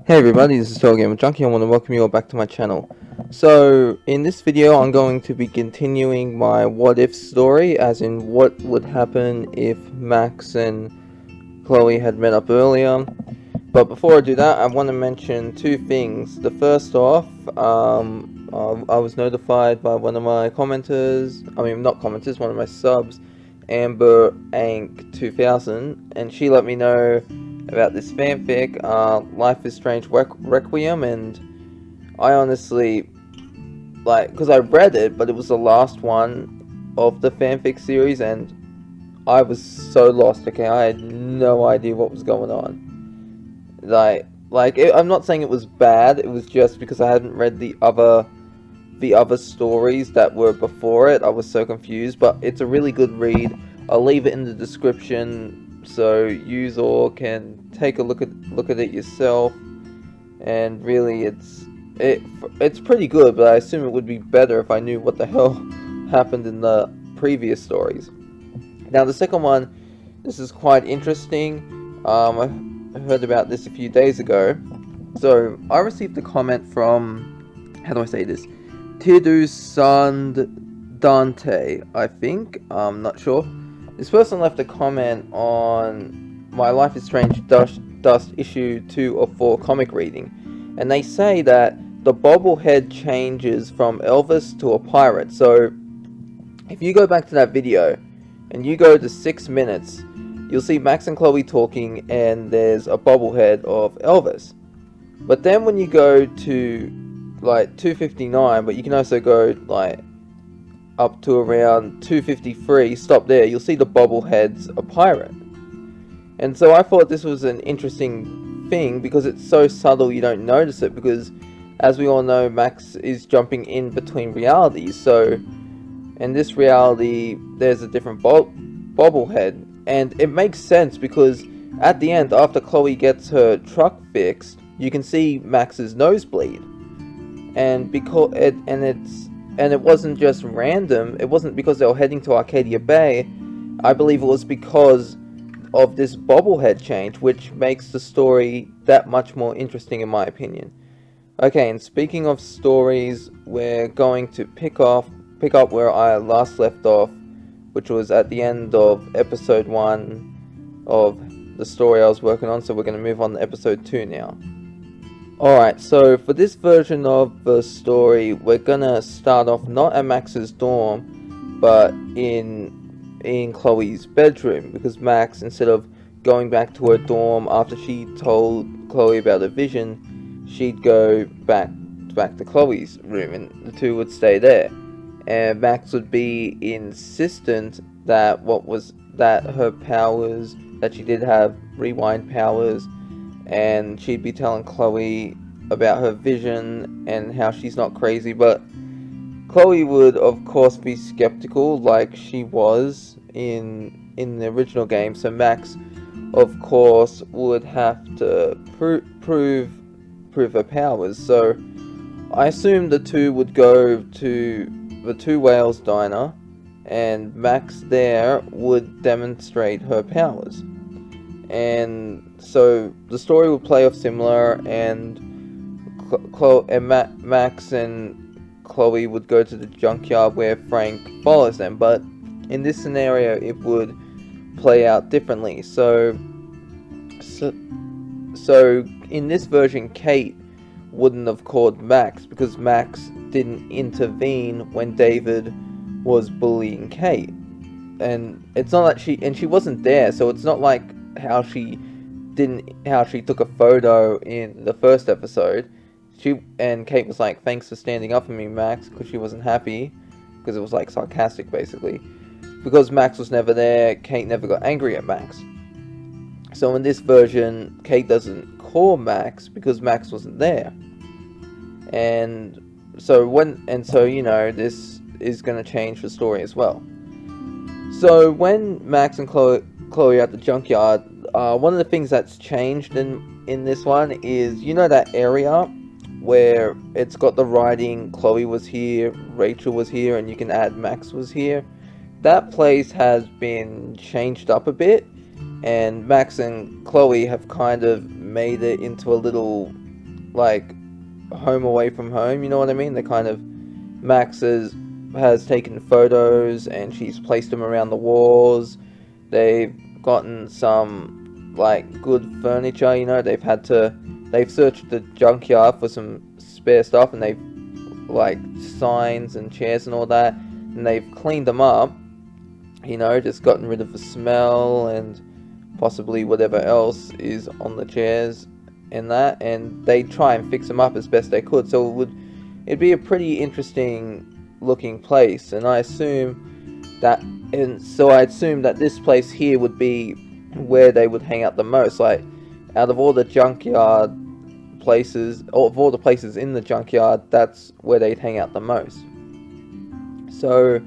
Hey everybody, this is TotalGamerJunkie. I want to welcome you all back to my channel. So, in this video I'm going to be continuing my what if story, as in what would happen if Max and Chloe had met up earlier. But before I do that, I want to mention two things. The first off, I was notified by one of my commenters, not commenters, one of my subs, Amber Ank 2000, and she let me know about this fanfic, Life is Strange Requiem, and I honestly, because I read it, but it was the last one of the fanfic series, and I was so lost, okay? I had no idea what was going on. I'm not saying it was bad, it was just because I hadn't read the other stories that were before it. I was so confused, but it's a really good read. I'll leave it in the description so you all can take a look at it yourself. And really, it's pretty good, but I assume it would be better if I knew what the hell happened in the previous stories. Now, the second one, this is quite interesting. I heard about this a few days ago. So, I received a comment from, how do I say this? Tidu Sand Dante, I think. I'm not sure. This person left a comment on my Life is Strange Dust issue 2 of 4 comic reading. And they say that the bobblehead changes from Elvis to a pirate. So, if you go back to that video, and you go to 6 minutes, you'll see Max and Chloe talking, and there's a bobblehead of Elvis. But then when you go to, 2:59, but you can also go, up to around 2:53, stop there, you'll see the bobblehead's a pirate. And so I thought this was an interesting thing, because it's so subtle you don't notice it, because, as we all know, Max is jumping in between realities, so in this reality, there's a different bobblehead. And it makes sense because at the end, after Chloe gets her truck fixed, you can see Max's nosebleed. And it wasn't just random. It wasn't because they were heading to Arcadia Bay. I believe it was because of this bobblehead change, which makes the story that much more interesting in my opinion. Okay, and speaking of stories, we're going to pick up where I last left off, which was at the end of episode 1 of the story I was working on, so we're going to move on to episode 2 now. Alright, so for this version of the story, we're going to start off not at Max's dorm, but in Chloe's bedroom, because Max, instead of going back to her dorm after she told Chloe about her vision, she'd go back to Chloe's room, and the two would stay there. And Max would be insistent that her powers, that she did have rewind powers, and she'd be telling Chloe about her vision and how she's not crazy, but Chloe would of course be skeptical like she was in the original game, so Max of course would have to prove her powers. So I assume the two would go to the Two Whales diner, and Max there would demonstrate her powers. And so the story would play off similar, and Max and Chloe would go to the junkyard where Frank follows them, but in this scenario it would play out differently. So in this version, Kate wouldn't have called Max, because Max didn't intervene when David was bullying Kate. And it's not that she wasn't there, so it's not like how she took a photo in the first episode. Kate was like, "Thanks for standing up for me, Max," because she wasn't happy, because it was like sarcastic basically. Because Max was never there, Kate never got angry at Max. So in this version, Kate doesn't call Max because Max wasn't there. And so this is going to change the story as well. So when Max and Chloe are at the junkyard, one of the things that's changed in this one is, that area where it's got the writing Chloe was here, Rachel was here, and you can add Max was here. That place has been changed up a bit, and Max and Chloe have kind of made it into a little like home away from home, you know what I mean? They kind of, Max has taken photos and she's placed them around the walls. They've gotten some like good furniture, you know, they've searched the junkyard for some spare stuff, and they've like signs and chairs and all that, and they've cleaned them up, you know, just gotten rid of the smell and possibly whatever else is on the chairs and that, and they try and fix them up as best they could. So it'd be a pretty interesting looking place, and I assume that this place here would be where they would hang out the most. Like, out of all the junkyard places, or of all the places in the junkyard, that's where they'd hang out the most. So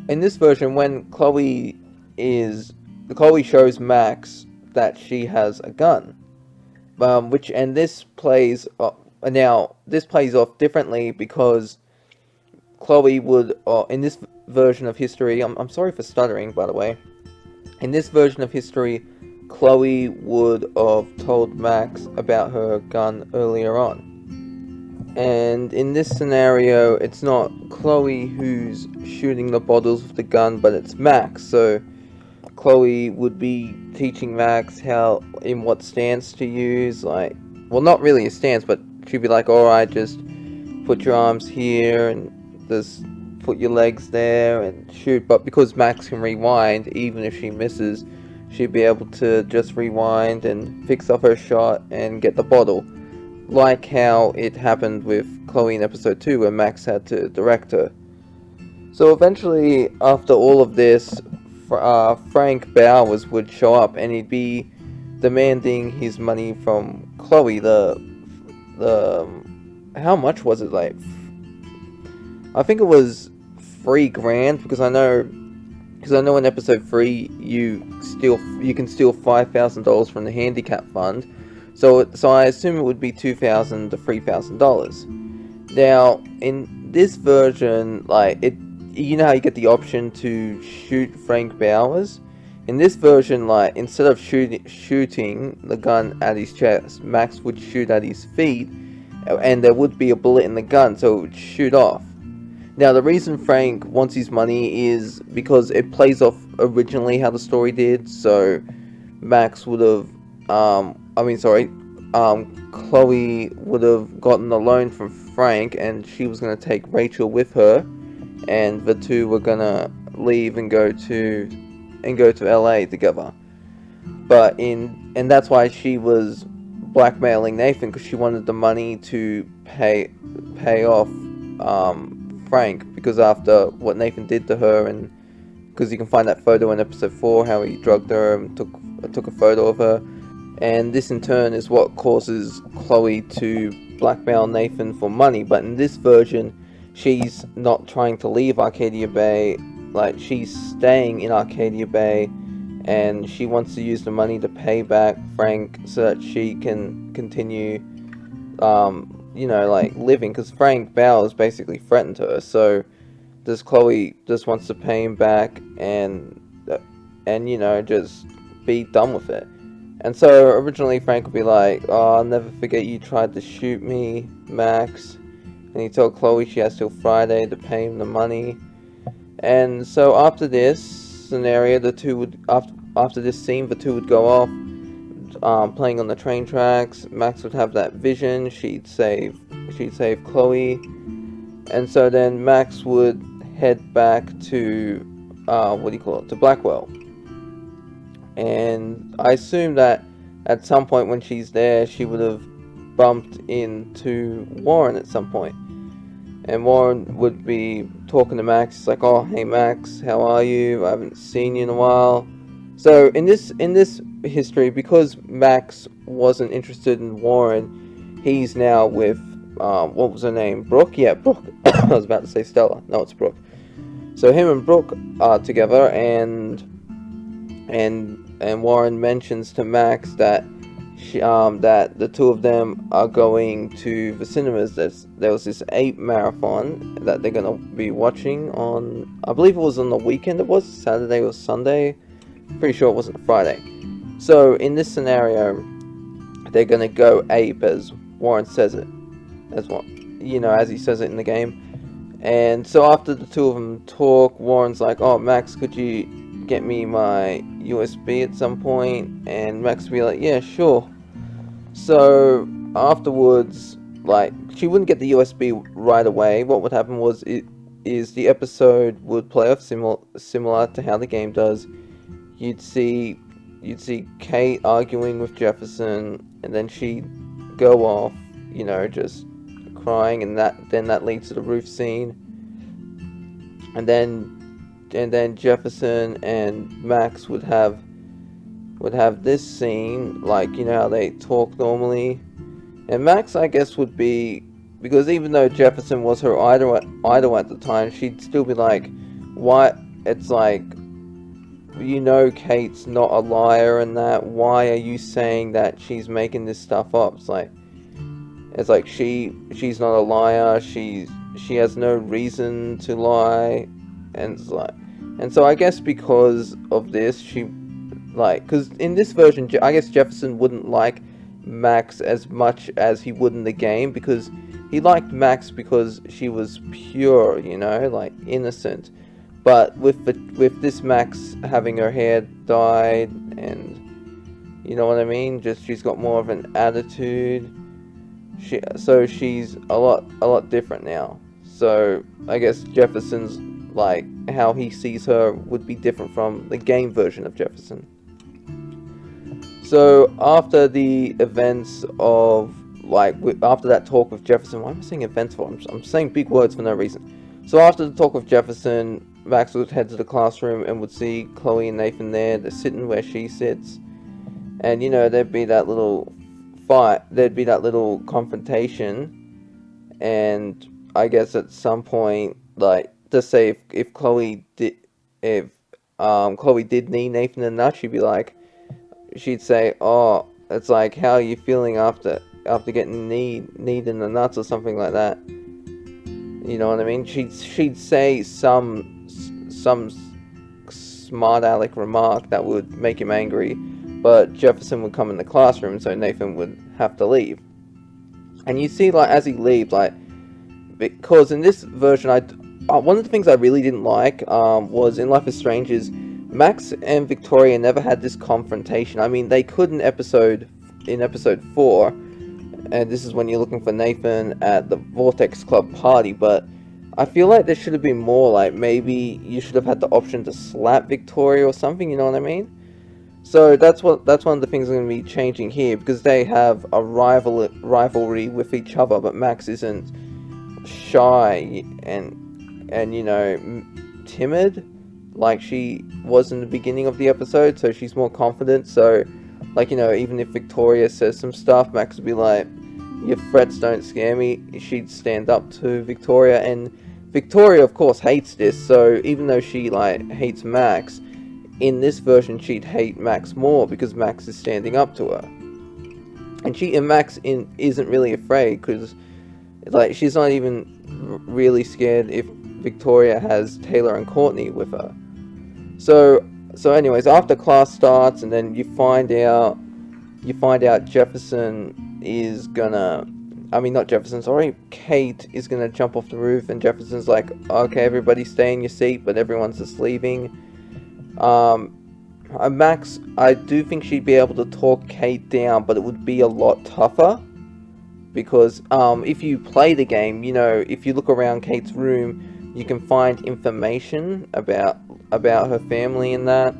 in this version, when Chloe shows Max that she has a gun, this plays off differently, because Chloe would, in this version of history, I'm sorry for stuttering, by the way. In this version of history, Chloe would have told Max about her gun earlier on. And in this scenario, it's not Chloe who's shooting the bottles with the gun, but it's Max. So Chloe would be teaching Max in what stance to use, like, well, not really a stance, but she'd be like, alright, just put your arms here, and just put your legs there, and shoot. But because Max can rewind, even if she misses, she'd be able to just rewind and fix up her shot and get the bottle. Like how it happened with Chloe in episode 2, where Max had to direct her. So eventually, after all of this, Frank Bowers would show up, and he'd be demanding his money from Chloe. How much was it? Like, I think it was $3,000, because I know in episode 3 you can steal $5,000 from the handicap fund. So I assume it would be $2,000 to $3,000. Now, in this version, like, you know how you get the option to shoot Frank Bowers? In this version, like, instead of shooting the gun at his chest, Max would shoot at his feet, and there would be a bullet in the gun, so it would shoot off. Now, the reason Frank wants his money is because it plays off originally how the story did. So Max would have, Chloe would have gotten a loan from Frank, and she was going to take Rachel with her, and the two were going to leave and go to LA together. And that's why she was blackmailing Nathan, because she wanted the money to pay off Frank, because after what Nathan did to her, and because you can find that photo in episode 4, how he drugged her and took a photo of her, and this in turn is what causes Chloe to blackmail Nathan for money. But in this version, she's not trying to leave Arcadia Bay, like, she's staying in Arcadia Bay, and she wants to use the money to pay back Frank so that she can continue like, living, because Frank Bowers basically threatened her. So Chloe just wants to pay him back and just be done with it. And so originally Frank would be like, oh, I'll never forget you tried to shoot me, Max. And he told Chloe she has till Friday to pay him the money. And so after this scenario, after this scene, the two would go off, playing on the train tracks. Max would have that vision. She'd save Chloe, and so then Max would head back to to Blackwell. And I assume that at some point when she's there, she would have bumped into Warren at some point. And Warren would be talking to Max. He's like, oh, hey Max, how are you? I haven't seen you in a while. So in this history, because Max wasn't interested in Warren, he's now with, what was her name? Brooke? Yeah, Brooke. I was about to say Stella. No, it's Brooke. So him and Brooke are together, and Warren mentions to Max that that the two of them are going to the cinemas. There was this ape marathon that they're gonna be watching on, I believe it was on the weekend. It was Saturday or Sunday. Pretty sure it wasn't Friday. So in this scenario, they're gonna go ape, as Warren says it, as what as he says it in the game. And so after the two of them talk, Warren's like, "Oh, Max, could you get me my USB at some point?" And Max will be like, "Yeah, sure." So afterwards, like, she wouldn't get the USB right away. What would happen was the episode would play off similar to how the game does. You'd see Kate arguing with Jefferson, and then she'd go off, just crying, and that leads to the roof scene. And then Jefferson and Max would have this scene, like, how they talk normally. And Max, I guess, would be, because even though Jefferson was her idol at the time, she'd still be like, "Why?" It's like, Kate's not a liar, and that. Why are you saying that she's making this stuff up? It's like she's not a liar. She has no reason to lie, and so I guess because of this, because in this version, I guess Jefferson wouldn't like Max as much as he would in the game, because he liked Max because she was pure, like innocent. But with this Max having her hair dyed, and you know what I mean, just she's got more of an attitude. So she's a lot different now. So I guess Jefferson's, like, how he sees her would be different from the game version of Jefferson. So after the events of, after that talk with Jefferson, why am I saying events for? I'm saying big words for no reason. So after the talk with Jefferson, Max would head to the classroom and would see Chloe and Nathan there. They're sitting where she sits, and there'd be that little fight. There'd be that little confrontation, and I guess at some point, like, just say if Chloe did need Nathan enough, she'd say, "Oh, it's like, how are you feeling after getting knee in the nuts," or something like that. You know what I mean? She'd say some smart aleck remark that would make him angry, but Jefferson would come in the classroom, so Nathan would have to leave. And you see, like, as he leaves, like, because in this version, one of the things I really didn't like was in Life is Strange is Max and Victoria never had this confrontation. I mean, they could in episode 4, and this is when you're looking for Nathan at the Vortex Club party, but I feel like there should have been more, like, maybe you should have had the option to slap Victoria or something, you know what I mean? So that's one of the things I'm going to be changing here, because they have a rivalry with each other, but Max isn't shy and timid like she was in the beginning of the episode, so she's more confident. So, like, even if Victoria says some stuff, Max would be like, "Your threats don't scare me." She'd stand up to Victoria, and Victoria, of course, hates this, so even though she, like, hates Max, in this version she'd hate Max more because Max is standing up to her. And Max isn't really afraid, because, like, she's not even really scared if Victoria has Taylor and Courtney with her. So anyways, after class starts, and then you find out Jefferson is gonna, not Jefferson, sorry, Kate is gonna jump off the roof, and Jefferson's like, "Okay, everybody stay in your seat," but everyone's just leaving. Max, I do think she'd be able to talk Kate down, but it would be a lot tougher, because if you play the game, if you look around Kate's room, you can find information about her family and that.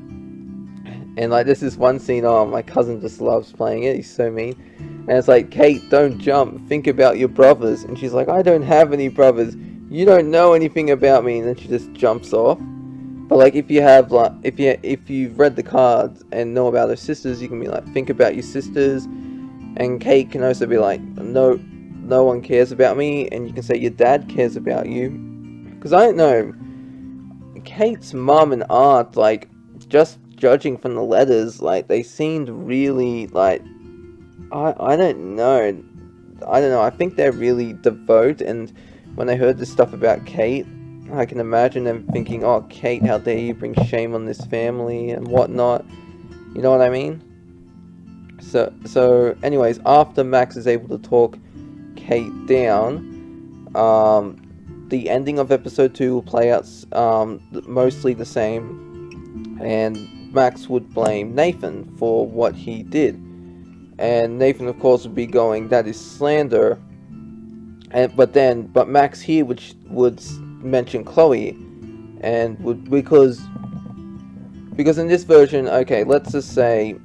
And, like, this is one scene, my cousin just loves playing it, he's so mean. And it's like, "Kate, don't jump, think about your brothers." And she's like, "I don't have any brothers, you don't know anything about me." And then she just jumps off. But, like, if you have, like, if you've read the cards and know about her sisters, you can be like, "Think about your sisters." And Kate can also be like, no one cares about me. And you can say, "Your dad cares about you." Because I don't know, Kate's mom and aunt, like, just judging from the letters, like, they seemed really, like, I don't know, I think they're really devout, and when they heard this stuff about Kate, I can imagine them thinking, "Oh, Kate, how dare you bring shame on this family," and whatnot, you know what I mean? So anyways, after Max is able to talk Kate down, the ending of episode 2 will play out mostly the same, and Max would blame Nathan for what he did. And Nathan, of course, would be going, "That is slander." But Max here would mention Chloe, and would because in this version, okay, let's just say,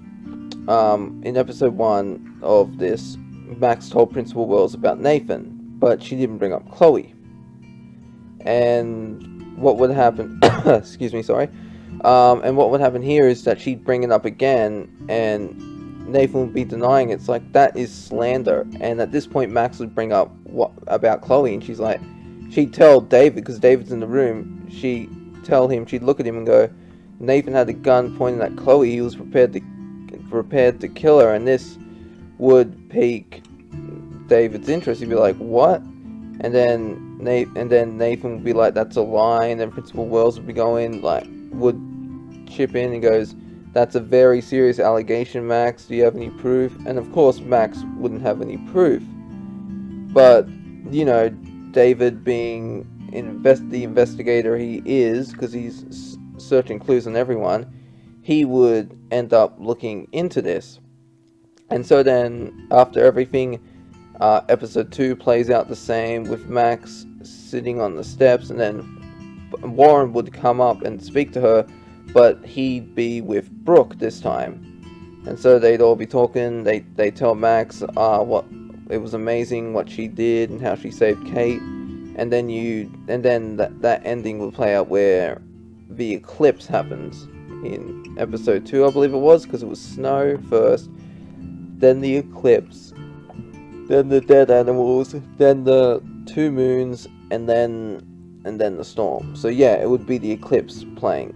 in episode 1 of this, Max told Principal Wells about Nathan, but she didn't bring up Chloe. And what would happen? Excuse me, sorry. And what would happen here is that she'd bring it up again, and Nathan would be denying it. It's like, that is slander. And at this point, Max would bring up what about Chloe, and she'd tell David, because David's in the room. She'd look at him and go, Nathan had a gun pointing at Chloe. He was prepared to kill her, and this would pique David's interest. He'd be like, "What?" And then Nathan would be like, "That's a lie." And then Principal Wells would be would chip in and goes, "That's a very serious allegation, Max. Do you have any proof?" And of course, Max wouldn't have any proof. But David, being the investigator he is, because he's searching clues on everyone, he would end up looking into this. And so then, after everything, episode 2 plays out the same, with Max sitting on the steps, and then Warren would come up and speak to her, but he'd be with Brooke this time. And so they'd all be talking. They tell Max what it was amazing what she did and how she saved Kate. And then that ending would play out where the eclipse happens in episode 2, I believe it was, because it was snow first, then the eclipse, then the dead animals, then the 2 moons, and then the storm. So yeah, it would be the eclipse playing.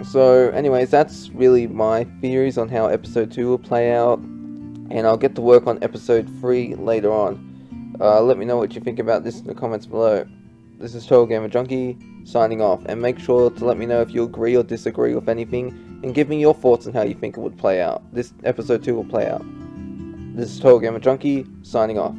So anyways, that's really my theories on how episode 2 will play out, and I'll get to work on episode 3 later on. Let me know what you think about this in the comments below. This is TotalGamerJunkie signing off, and make sure to let me know if you agree or disagree with anything, and give me your thoughts on how you think it would play out. This episode 2 will play out. This is TotalGamerJunkie signing off.